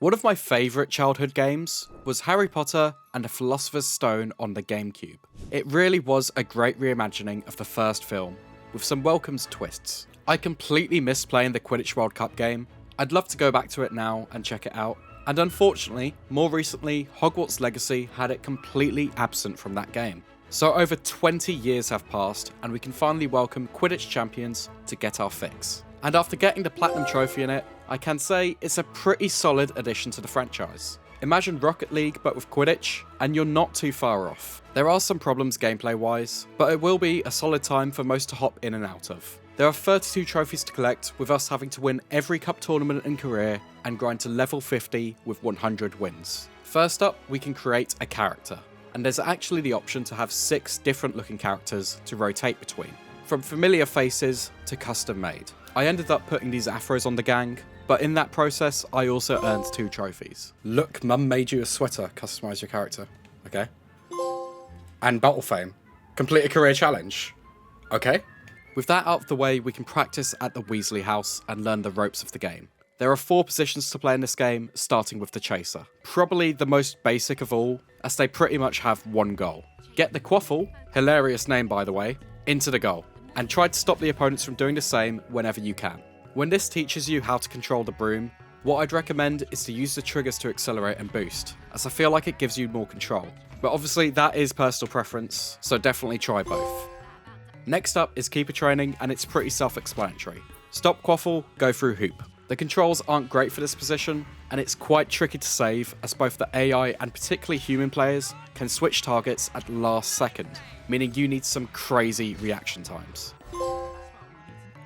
One of my favourite childhood games was Harry Potter and the Philosopher's Stone on the GameCube. It really was a great reimagining of the first film, with some welcome twists. I completely missed playing the Quidditch World Cup game. I'd love to go back to it now and check it out. And unfortunately, more recently, Hogwarts Legacy had it completely absent from that game. So over 20 years have passed, and we can finally welcome Quidditch Champions to get our fix. And after getting the Platinum Trophy in it, I can say it's a pretty solid addition to the franchise. Imagine Rocket League but with Quidditch, and you're not too far off. There are some problems gameplay wise, but it will be a solid time for most to hop in and out of. There are 32 trophies to collect, with us having to win every cup tournament in career and grind to level 50 with 100 wins. First up, we can create a character, and there's actually the option to have 6 different looking characters to rotate between, from familiar faces to custom made. I ended up putting these afros on the gang, but in that process I also earned 2 trophies. Look, mum made you a sweater, customise your character. Okay. And battle fame. Complete a career challenge. Okay. With that out of the way, we can practice at the Weasley house and learn the ropes of the game. There are 4 positions to play in this game, starting with the Chaser. Probably the most basic of all, as they pretty much have one goal. Get the Quaffle, hilarious name by the way, into the goal, and try to stop the opponents from doing the same whenever you can. When this teaches you how to control the broom, what I'd recommend is to use the triggers to accelerate and boost, as I feel like it gives you more control. But obviously that is personal preference, so definitely try both. Next up is keeper training, and it's pretty self-explanatory. Stop Quaffle, go through hoop. The controls aren't great for this position, and it's quite tricky to save, as both the AI and particularly human players can switch targets at last second, meaning you need some crazy reaction times.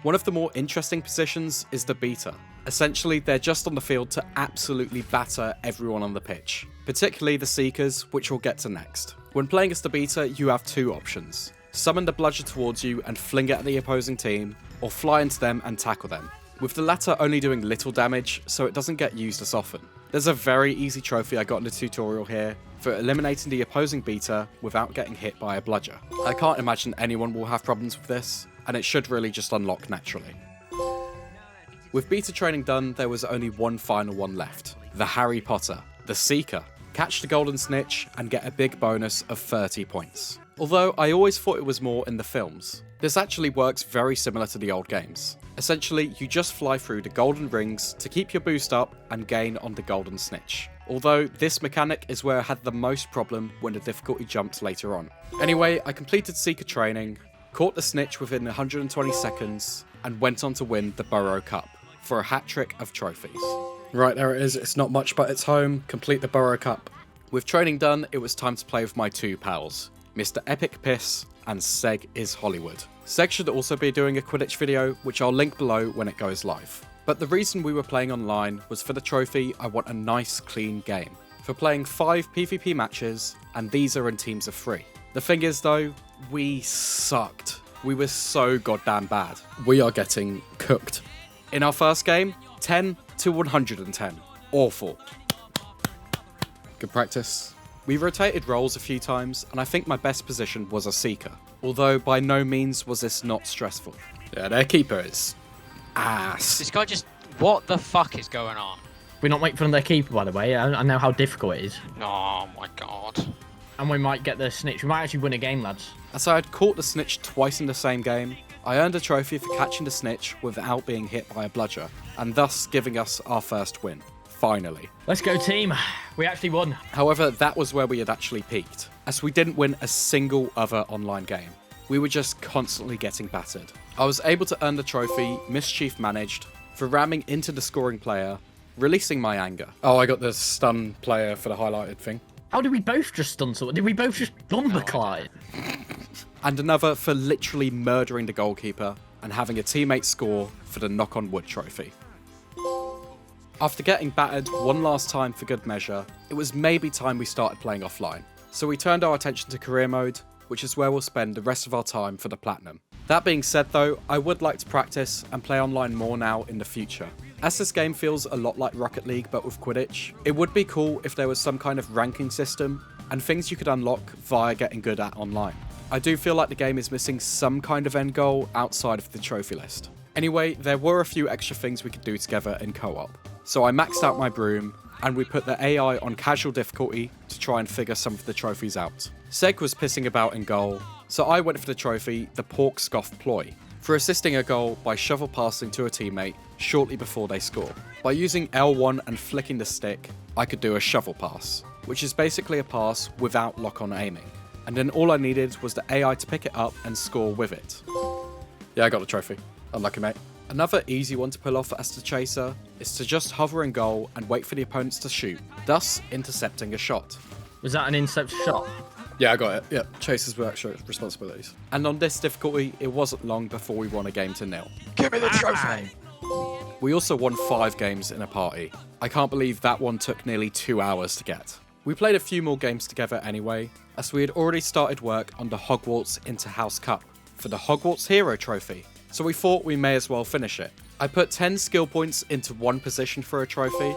One of the more interesting positions is the beater. Essentially, they're just on the field to absolutely batter everyone on the pitch, particularly the Seekers, which we'll get to next. When playing as the beater, you have 2 options. Summon the bludger towards you and fling it at the opposing team, or fly into them and tackle them, with the latter only doing little damage, so it doesn't get used as often. There's a very easy trophy I got in the tutorial here for eliminating the opposing beater without getting hit by a bludger. I can't imagine anyone will have problems with this, and it should really just unlock naturally. With beta training done, there was only one final one left, the Harry Potter, the Seeker. Catch the golden snitch and get a big bonus of 30 points. Although I always thought it was more in the films. This actually works very similar to the old games. Essentially, you just fly through the golden rings to keep your boost up and gain on the golden snitch. Although this mechanic is where I had the most problem when the difficulty jumped later on. Anyway, I completed Seeker training, caught the snitch within 120 seconds, and went on to win the Burrow Cup for a hat-trick of trophies. Right, there it is. It's not much, but it's home. Complete the Burrow Cup. With training done, it was time to play with my 2 pals, Mr. Epic Piss and Seg is Hollywood. Seg should also be doing a Quidditch video, which I'll link below when it goes live. But the reason we were playing online was for the trophy. I want a nice clean game. For playing 5 PvP matches, and these are in teams of 3. The thing is though, we sucked. We were so goddamn bad. We are getting cooked. In our first game, 10 to 110. Awful. Good practice. We rotated roles a few times, and I think my best position was a Seeker. Although by no means was this not stressful. Yeah, their keeper is ass. This guy just... What the fuck is going on? We're not making fun of their keeper, by the way. I know how difficult it is. Oh my god. And we might get the snitch. We might actually win a game, lads. As I had caught the snitch twice in the same game, I earned a trophy for catching the snitch without being hit by a bludger, and thus giving us our first win. Finally. Let's go, team. We actually won. However, that was where we had actually peaked, as we didn't win a single other online game. We were just constantly getting battered. I was able to earn the trophy, Mischief Managed, for ramming into the scoring player, releasing my anger. Oh, I got the stun player for the highlighted thing. How did we both just stun someone? Did we both just bumper Clyde? And another for literally murdering the goalkeeper and having a teammate score for the Knock on Wood trophy. After getting battered one last time for good measure, it was maybe time we started playing offline. So we turned our attention to career mode, which is where we'll spend the rest of our time for the Platinum. That being said though, I would like to practice and play online more now in the future. As this game feels a lot like Rocket League but with Quidditch, it would be cool if there was some kind of ranking system and things you could unlock via getting good at online. I do feel like the game is missing some kind of end goal outside of the trophy list. Anyway, there were a few extra things we could do together in co-op. So I maxed out my broom, and we put the AI on casual difficulty to try and figure some of the trophies out. Seg was pissing about in goal, so I went for the trophy, the Pork Scoff Ploy, for assisting a goal by shovel passing to a teammate shortly before they score. By using L1 and flicking the stick, I could do a shovel pass, which is basically a pass without lock-on aiming. And then all I needed was the AI to pick it up and score with it. Yeah, I got the trophy. Unlucky, mate. Another easy one to pull off as the chaser is to just hover in goal and wait for the opponents to shoot, thus intercepting a shot. Was that an intercept shot? Yeah, I got it. Yeah, chasers were extra responsibilities. And on this difficulty, it wasn't long before we won a game to 0. Give me the trophy! We also won 5 games in a party. I can't believe that one took nearly 2 hours to get. We played a few more games together anyway, as we had already started work on the Hogwarts Inter-House Cup for the Hogwarts Hero Trophy, so we thought we may as well finish it. I put 10 skill points into one position for a trophy,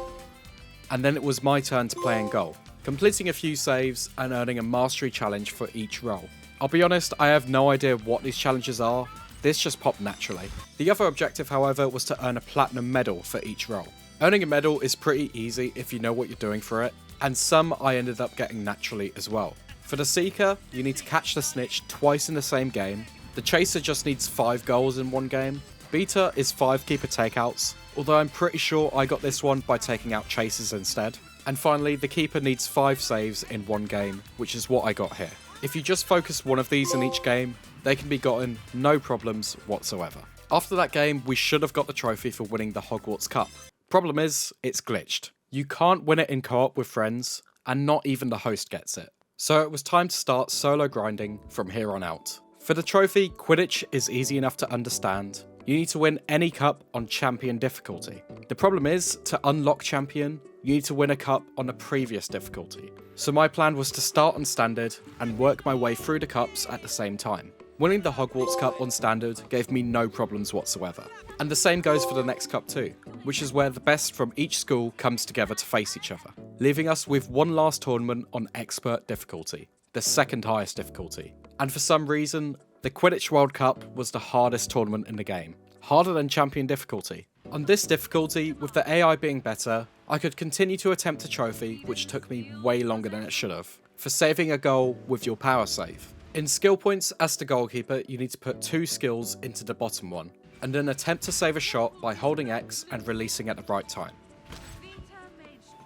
and then it was my turn to play in goal, completing a few saves and earning a mastery challenge for each role. I'll be honest, I have no idea what these challenges are, this just popped naturally. The other objective, however, was to earn a platinum medal for each role. Earning a medal is pretty easy if you know what you're doing for it, and some I ended up getting naturally as well. For the Seeker, you need to catch the snitch twice in the same game. The Chaser just needs 5 goals in one game. Beater is 5 keeper takeouts, although I'm pretty sure I got this one by taking out chasers instead. And finally, the Keeper needs 5 saves in one game, which is what I got here. If you just focus one of these in each game, they can be gotten no problems whatsoever. After that game, we should have got the trophy for winning the Hogwarts Cup. Problem is, it's glitched. You can't win it in co-op with friends, and not even the host gets it. So it was time to start solo grinding from here on out. For the trophy, Quidditch is easy enough to understand. You need to win any cup on Champion difficulty. The problem is, to unlock Champion, you need to win a cup on a previous difficulty. So my plan was to start on Standard and work my way through the cups at the same time. Winning the Hogwarts Cup on Standard gave me no problems whatsoever. And the same goes for the next cup too, which is where the best from each school comes together to face each other, leaving us with one last tournament on Expert difficulty, the second highest difficulty. And for some reason, the Quidditch World Cup was the hardest tournament in the game, harder than Champion difficulty. On this difficulty, with the AI being better, I could continue to attempt a trophy, which took me way longer than it should have, for saving a goal with your power save. In skill points as the goalkeeper, you need to put 2 skills into the bottom one, and then attempt to save a shot by holding X and releasing at the right time.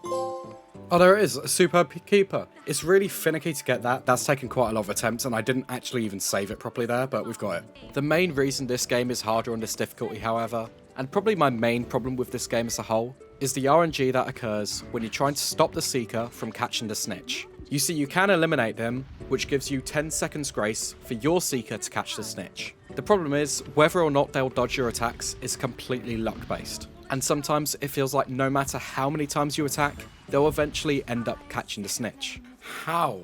Oh, there it is, a superb keeper. It's really finicky to get that. That's taken quite a lot of attempts, and I didn't actually even save it properly there, but we've got it. The main reason this game is harder on this difficulty, however, and probably my main problem with this game as a whole, is the RNG that occurs when you're trying to stop the Seeker from catching the snitch. You see, you can eliminate them, which gives you 10 seconds grace for your Seeker to catch the snitch. The problem is, whether or not they'll dodge your attacks is completely luck-based. And sometimes it feels like no matter how many times you attack, they'll eventually end up catching the snitch. How?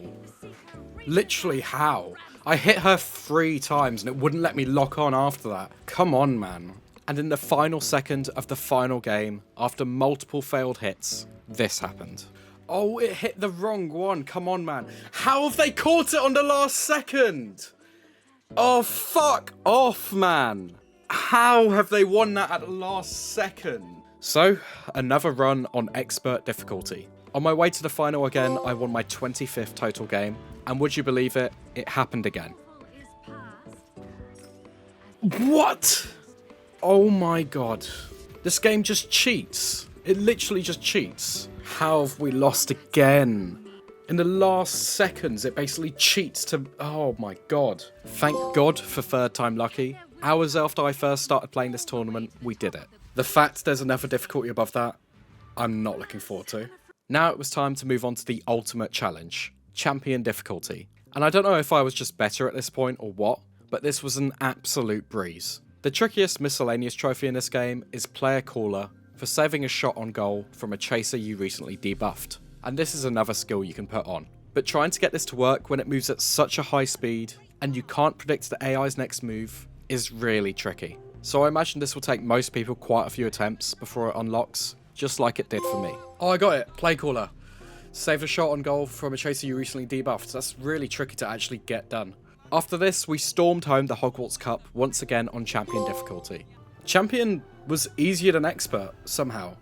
Literally how? I hit her 3 times and it wouldn't let me lock on after that. Come on, man. And in the final second of the final game, after multiple failed hits, this happened. Oh, it hit the wrong one. Come on, man. How have they caught it on the last second? Oh, fuck off, man. How have they won that at the last second? So, another run on Expert difficulty. On my way to the final again, I won my 25th total game. And would you believe it? It happened again. What? Oh my god. This game just cheats. It literally just cheats. How have we lost again? In the last seconds, it basically cheats to... Oh my god. Thank God for third time lucky. Hours after I first started playing this tournament, we did it. The fact there's another difficulty above that, I'm not looking forward to. Now it was time to move on to the ultimate challenge, Champion difficulty. And I don't know if I was just better at this point or what, but this was an absolute breeze. The trickiest miscellaneous trophy in this game is Player Caller for saving a shot on goal from a chaser you recently debuffed. And this is another skill you can put on. But trying to get this to work when it moves at such a high speed and you can't predict the AI's next move is really tricky. So I imagine this will take most people quite a few attempts before it unlocks, just like it did for me. Oh, I got it. Play Caller. Save a shot on goal from a chaser you recently debuffed. That's really tricky to actually get done. After this, we stormed home the Hogwarts Cup once again on Champion difficulty. Champion was easier than Expert, somehow.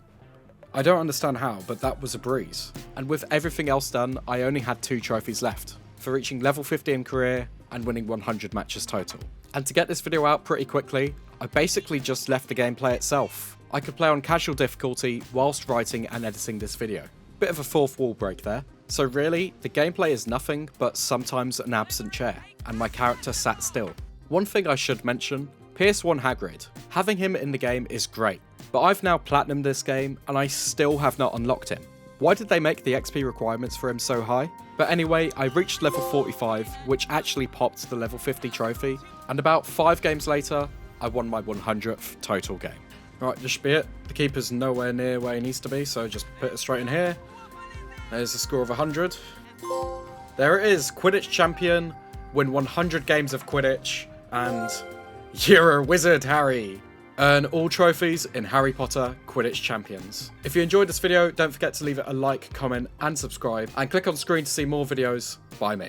I don't understand how, but that was a breeze. And with everything else done, I only had 2 trophies left, for reaching level 50 in career and winning 100 matches total. And to get this video out pretty quickly, I basically just left the gameplay itself. I could play on casual difficulty whilst writing and editing this video. Bit of a fourth wall break there. So really, the gameplay is nothing but sometimes an absent chair, and my character sat still. One thing I should mention, PS1 Hagrid. Having him in the game is great, but I've now platinumed this game and I still have not unlocked him. Why did they make the XP requirements for him so high? But anyway, I reached level 45, which actually popped the level 50 trophy, and about 5 games later, I won my 100th total game. Right, this should be it. The keeper's nowhere near where he needs to be, so just put it straight in here. There's a score of 100. There it is, Quidditch Champion, win 100 games of Quidditch, and you're a wizard, Harry! Earn all trophies in Harry Potter Quidditch Champions. If you enjoyed this video, don't forget to leave it a like, comment, and subscribe, and click on screen to see more videos by me.